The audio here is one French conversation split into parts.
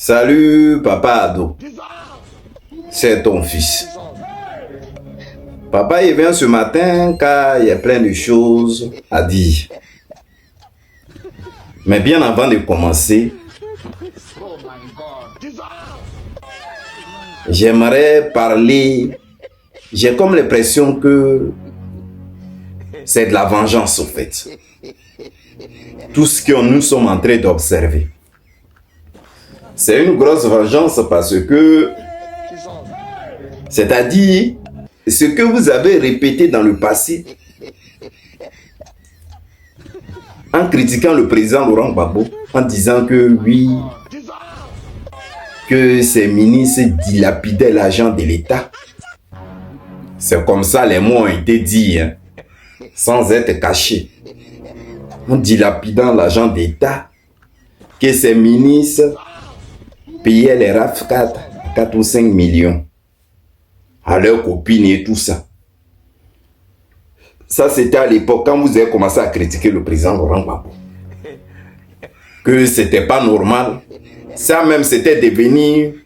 Salut, papa Ado. C'est ton fils. Papa, il vient ce matin car il y a plein de choses à dire. Mais bien avant de commencer, j'aimerais parler. J'ai comme l'impression que c'est de la vengeance, au fait. Tout ce que nous sommes en train d'observer. C'est une grosse vengeance parce que, c'est-à-dire, ce que vous avez répété dans le passé, en critiquant le président Laurent Gbagbo, en disant que oui, que ces ministres dilapidaient l'argent de l'État. C'est comme ça les mots ont été dits, hein, sans être cachés. En dilapidant l'argent d'État, que ces ministres payaient les RAF4 4 ou 5 millions à leurs copines et tout ça. Ça, c'était à l'époque quand vous avez commencé à critiquer le président Laurent Gbagbo. Que c'était pas normal. Ça même, c'était devenu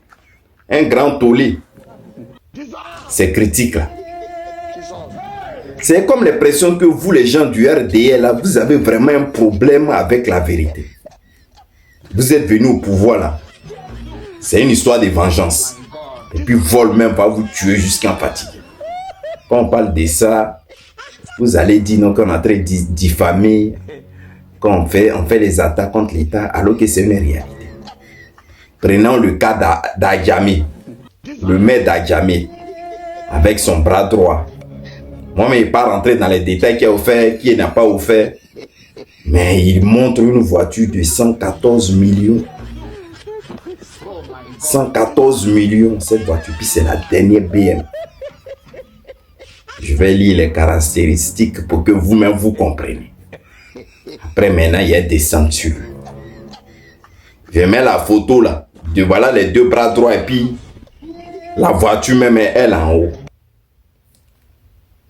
un grand tollé. Ces critiques-là. C'est comme l'impression que vous, les gens du RDL, là, vous avez vraiment un problème avec la vérité. Vous êtes venus au pouvoir, là. C'est une histoire de vengeance. Et puis, vol même va vous tuer jusqu'en fatigue. Quand on parle de ça, vous allez dire non, qu'on est en train de diffamer, qu'on fait les attaques contre l'État, alors que c'est une réalité. Prenons le cas d'Adjamé, le maire d'Adjamé, avec son bras droit. Moi, mais il ne pas rentrer dans les détails qui a offert, qui n'a pas offert. Mais il montre une voiture de 114 millions. 114 millions, cette voiture, puis c'est la dernière BM. Je vais lire les caractéristiques pour que vous-même vous compreniez. Après, maintenant, il y a des ceintures. Je mets la photo là. De voilà les deux bras droits et puis la voiture même est elle en haut.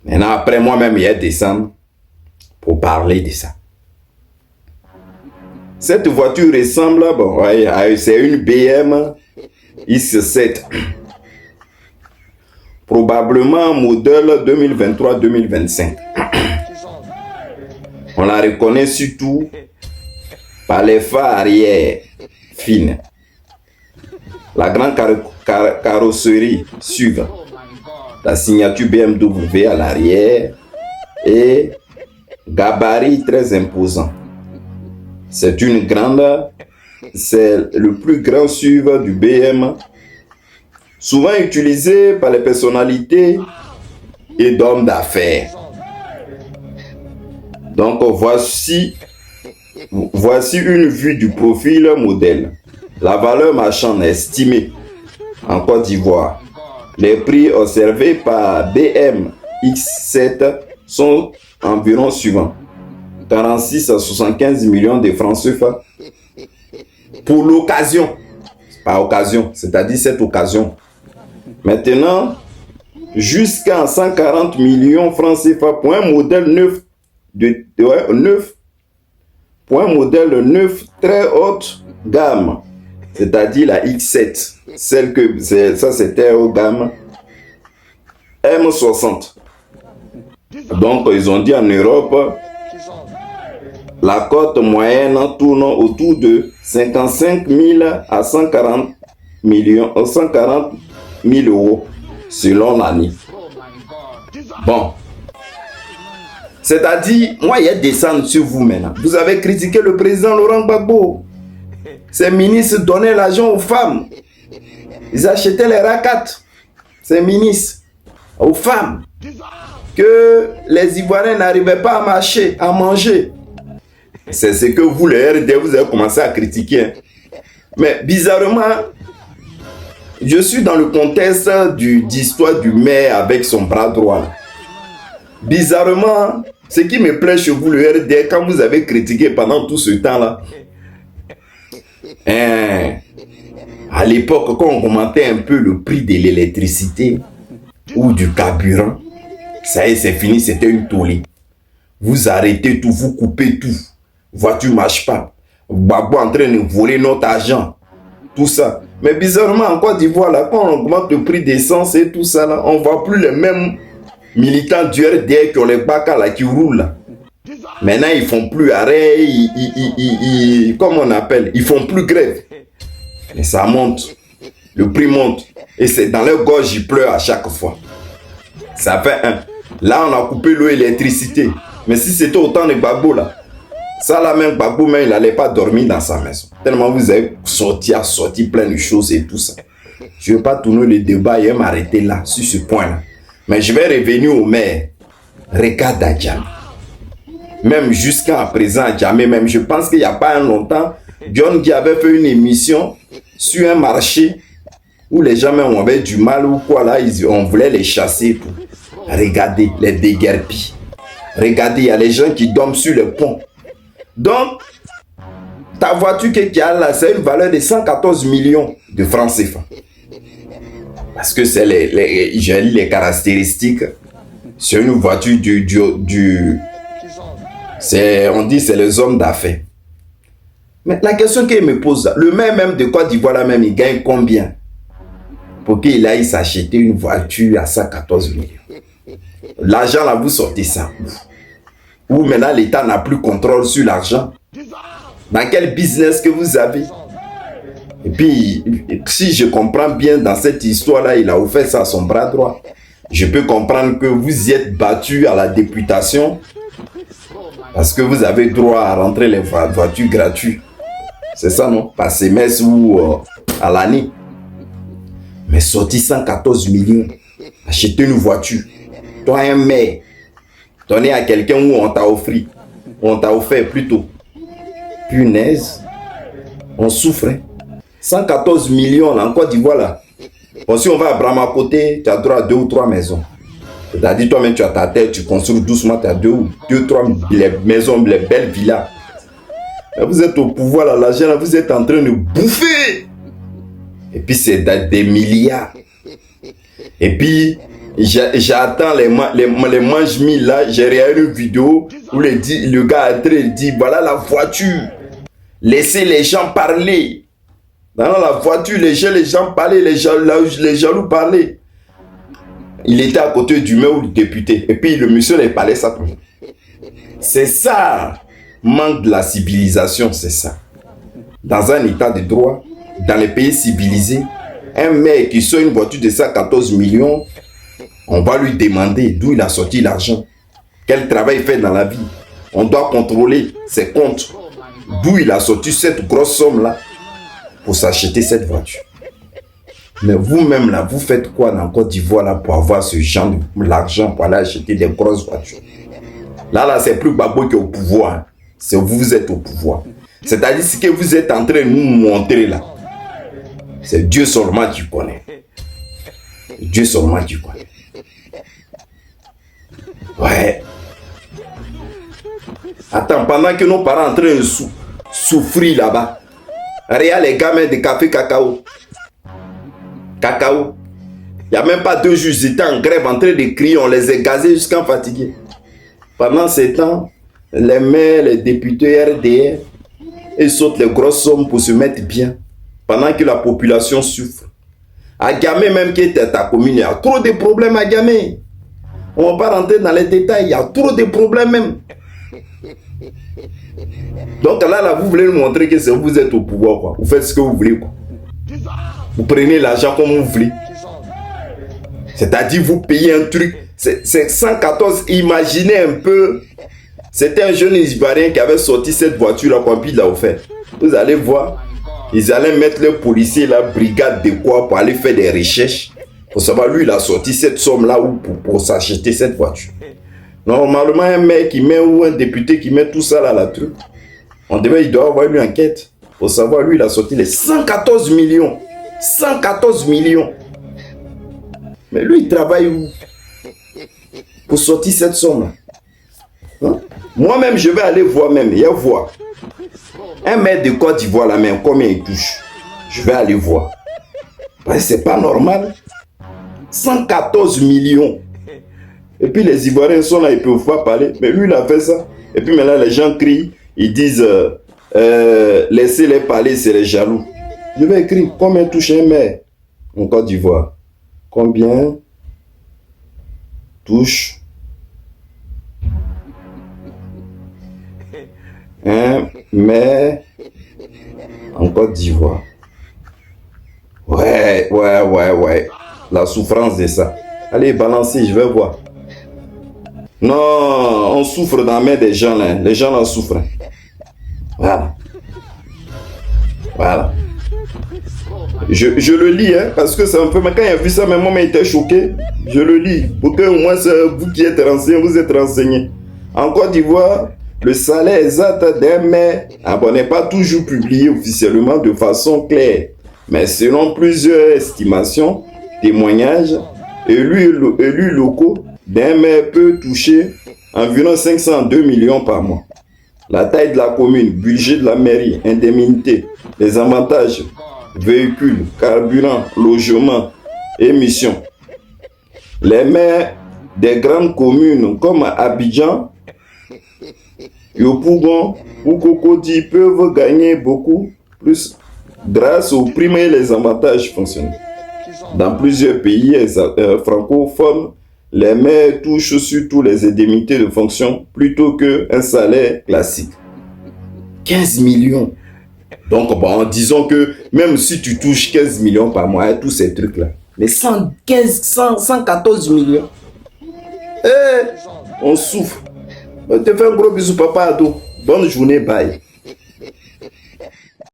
Maintenant, après moi-même, il y a descendre pour parler de ça. Cette voiture ressemble, bon, ouais, c'est une BM X7. Probablement modèle 2023-2025. On la reconnaît surtout par les phares arrière fines. La grande carrosserie suivant. La signature BMW à l'arrière et gabarit très imposant. C'est le plus grand SUV du BM, souvent utilisé par les personnalités et d'hommes d'affaires. Donc voici une vue du profil modèle. La valeur marchande estimée en Côte d'Ivoire. Les prix observés par BM X7 sont environ suivants. 46 à 75 millions de francs CFA pour l'occasion. Pas occasion, c'est-à-dire cette occasion. Maintenant, jusqu'à 140 millions francs CFA pour un modèle neuf, pour un modèle neuf très haute gamme, c'est-à-dire la X7. Ça c'était au gamme M60. Donc ils ont dit en Europe, la cote moyenne tourne autour de 55 000 à 140 000 euros selon l'année. Bon. C'est-à-dire, moi, il y a des descendre sur vous maintenant. Vous avez critiqué le président Laurent Gbagbo. Ces ministres donnaient l'argent aux femmes. Ils achetaient les raquettes. Ces ministres aux femmes. Que les Ivoiriens n'arrivaient pas à marcher, à manger. C'est ce que vous, les RD, vous avez commencé à critiquer. Mais bizarrement, je suis dans le contexte d'histoire du maire avec son bras droit. Bizarrement, ce qui me plaît chez vous, le RD, quand vous avez critiqué pendant tout ce temps-là, à l'époque, quand on commentait un peu le prix de l'électricité ou du carburant, ça y est, c'est fini, c'était une tollée. Vous arrêtez tout, vous coupez tout. Voiture ne marche pas. Gbagbo en train de voler notre argent. tout ça. Mais bizarrement, en Côte d'Ivoire, là, quand on augmente le prix d'essence et tout ça, là, on ne voit plus les mêmes militants du RDR qui ont les BACA là, qui roulent là. Maintenant, ils font plus arrêt, comme on appelle, ils font plus grève. Mais ça monte, le prix monte. Et c'est dans leur gorge, ils pleurent à chaque fois. Ça fait un. Là, on a coupé l'eau et l'électricité. Mais si c'était autant de Gbagbo là, ça là même, Gbagbo même, il n'allait pas dormir dans sa maison. Tellement vous avez sorti plein de choses et tout ça. Je ne vais pas tourner le débat et m'arrêter là, sur ce point-là. Mais je vais revenir au maire. Regarde à Djamé. Même jusqu'à présent, à Djamé, même, je pense qu'il n'y a pas longtemps, John qui avait fait une émission sur un marché où les gens même avaient du mal ou quoi là, on voulait les chasser. Regardez, les déguerpis. Regardez, il y a les gens qui dorment sur le pont. Donc, ta voiture qui a là, c'est une valeur de 114 millions de francs CFA. Parce que c'est les caractéristiques. C'est une voiture on dit c'est les hommes d'affaires. Mais la question qu'il me pose, le maire même de Côte d'Ivoire là même, il gagne combien pour qu'il aille s'acheter une voiture à 114 millions? L'argent là, vous sortez ça où maintenant l'État n'a plus contrôle sur l'argent? Dans quel business que vous avez? Et puis, si je comprends bien dans cette histoire-là, il a offert ça à son bras droit. Je peux comprendre que vous y êtes battu à la députation parce que vous avez droit à rentrer les voitures gratuites. C'est ça, non? Par semestre ou à l'année. Mais sortir 114 millions, acheter une voiture, toi un maire, donner à quelqu'un où on t'a offert plutôt. Punaise, on souffre. 114 millions là, en Côte d'Ivoire là. Bon, si on va à Bramacoté, tu as droit à 2 ou 3 maisons. C'est-à-dire toi-même tu as ta tête, tu construis doucement, tu as 2 ou 3 maisons, les belles villas. Mais vous êtes au pouvoir là, l'argent là, vous êtes en train de bouffer. Et puis c'est des milliards. Et puis j'attends les mange-mille là, j'ai regardé une vidéo où le gars est en train de dire voilà la voiture. Laissez les gens parler. Dans la voiture, les gens parlaient, les jaloux parlaient. Il était à côté du maire ou du député. Et puis le monsieur il parlait ça. C'est ça, manque de la civilisation, c'est ça. Dans un état de droit, dans les pays civilisés, un maire qui sort une voiture de 114 millions, on va lui demander d'où il a sorti l'argent. Quel travail il fait dans la vie. On doit contrôler ses comptes. D'où il a sorti cette grosse somme-là pour s'acheter cette voiture. Mais vous-même là, vous faites quoi dans Côte d'Ivoire là pour avoir ce genre l'argent pour aller acheter des grosses voitures? Là, c'est plus Gbagbo qui est au pouvoir. C'est vous êtes au pouvoir. C'est-à-dire ce que vous êtes en train de nous montrer là. C'est Dieu seulement qui connaît. Dieu seulement qui connaît. Ouais. Attends, pendant que nos parents sont en train de souffrir là-bas, regarde les gamins de café cacao. Cacao. Il n'y a même pas 2 jours, ils étaient en grève en train de crier, on les a gazés jusqu'à fatigués. Pendant ce temps, les maires, les députés RDR, ils sautent les grosses sommes pour se mettre bien. Pendant que la population souffre. À Gamé même qui était ta commune, il y a trop de problèmes à Gamé. On ne va pas rentrer dans les détails, il y a trop de problèmes même. Donc là, vous voulez nous montrer que vous êtes au pouvoir, quoi. Vous faites ce que vous voulez, quoi. Vous prenez l'argent comme vous voulez. C'est-à-dire, vous payez un truc. C'est 114. Imaginez un peu. C'était un jeune Ivoirien qui avait sorti cette voiture-là, puis il l'a offert. Vous allez voir. Ils allaient mettre le policier, la brigade de quoi pour aller faire des recherches. Pour savoir, lui, il a sorti cette somme-là pour s'acheter cette voiture. Normalement, un maire qui met ou un député qui met tout ça là, la truc. Il doit avoir une enquête pour savoir, lui, il a sorti les 114 millions. 114 millions. Mais lui, il travaille où? Pour sortir cette somme-là. Hein? Moi-même, je vais aller voir même. Il voir. Un maire de Côte d'Ivoire, là même, combien il touche? Je vais aller voir. Parce que c'est pas normal. 114 millions. Et puis les Ivoiriens sont là, ils ne peuvent pas parler. Mais lui, il a fait ça. Et puis maintenant, les gens crient. Ils disent, laissez-les parler, c'est les jaloux. Je vais écrire combien touche un maire en Côte d'Ivoire. Combien touche un maire en Côte d'Ivoire? Ouais. La souffrance de ça. Allez, balancez, je vais voir. Non, on souffre dans la main des gens là. Les gens là souffrent. Voilà. Je le lis, hein, parce que c'est un peu... Mais quand il a vu ça, même moi, il était choqué. Je le lis. Pour que au moins, vous qui êtes renseigné, vous êtes renseigné. En Côte d'Ivoire, le salaire exact d'un maire n'est pas toujours publié officiellement de façon claire. Mais selon plusieurs estimations, témoignages, élus locaux, d'un maire peut toucher environ 502 millions par mois. La taille de la commune, budget de la mairie, indemnité, les avantages, véhicules, carburant, logement, émissions. Les maires des grandes communes comme Abidjan, Yopougon ou Cocody peuvent gagner beaucoup plus grâce aux primes et les avantages fonctionnels. Dans plusieurs pays francophones, les maires touchent surtout les indemnités de fonction plutôt qu'un salaire classique. 15 millions. Donc, bon, disons que même si tu touches 15 millions par mois, tous ces trucs-là, mais 114 millions, on souffre. Je te fais un gros bisou, papa Ado. Bonne journée, bye.